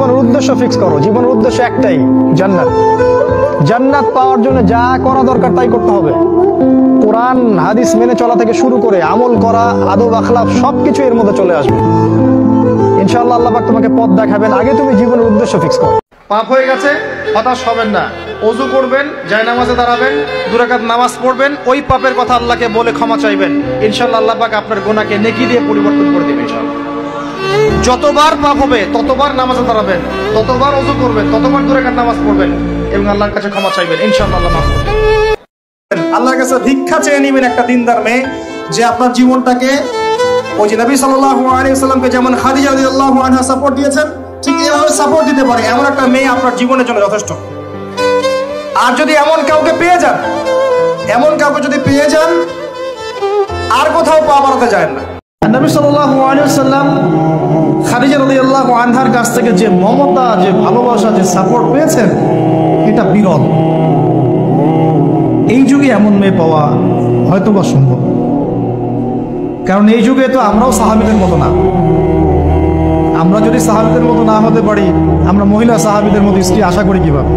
জীবনের উদ্দেশ্য ফিক্স করো। জীবনের উদ্দেশ্য একটাই, জান্নাত। জান্নাত পাওয়ার জন্য যা করা দরকার তাই করতে হবে। কোরআন হাদিস মেনে চলা থেকে শুরু করে আমল করা, আদব আখলাক সবকিছু এর মধ্যে চলে আসবে ইনশাআল্লাহ। আল্লাহ পাক তোমাকে পথ দেখাবেন। আগে তুমি জীবনের উদ্দেশ্য ফিক্স করো। পাপ হয়ে গেছে, হতাশ হবেন না। ওযু করবেন, জায়নামাজে দাঁড়াবেন, 2 রাকাত নামাজ পড়বেন, ওই পাপের কথা আল্লাহকে বলে ক্ষমা চাইবেন। ইনশাআল্লাহ আল্লাহ পাক আপনার গুনাহকে নেকি দিয়ে পরিবর্তন করে দিবেন ইনশাআল্লাহ। যতবার পাপ হবে ততবার নামাজে দাঁড়াবেন, ততবার ওযু করবেন, ততবার 2 রাকাত নামাজ পড়বেন এবং আল্লাহর কাছে ক্ষমা চাইবেন। ইনশাআল্লাহ আল্লাহ মাফ করবেন। আল্লাহর কাছে ভিক্ষা চেয়ে নেবেন একটা দিনদার মেয়ে, যে আপনার জীবনটাকে ওই যে নবী সাল্লাল্লাহু আলাইহি ওয়াসাল্লামকে যেমন খাদিজা রাদিয়াল্লাহু আনহা সাপোর্ট দিয়েছেন, ঠিক এইভাবে সাপোর্ট দিতে পারে এমন একটা মেয়ে আপনার জীবনের জন্য যথেষ্ট। আর যদি এমন কাউকে পেয়ে যান, এমন কাউকে যদি পেয়ে যান, আর কোথাও পা বাড়াতে যায় না। নবী সাল্লাল্লাহু আলাইহি ওয়াসাল্লাম খাদিজা রাদিয়াল্লাহু আনহার কাছ থেকে যে মমতা, যে ভালোবাসা, যে সাপোর্ট পেয়েছেন, এটা বিরল। এই যুগে এমন মেয়ে পাওয়া হয়তোবা সম্ভব, কারণ এই যুগে তো আমরাও সাহাবীদের মতো না। আমরা যদি সাহাবীদের মতো না হতে পারি, আমরা মহিলা সাহাবীদের মতো স্ত্রী আশা করি কিভাবে?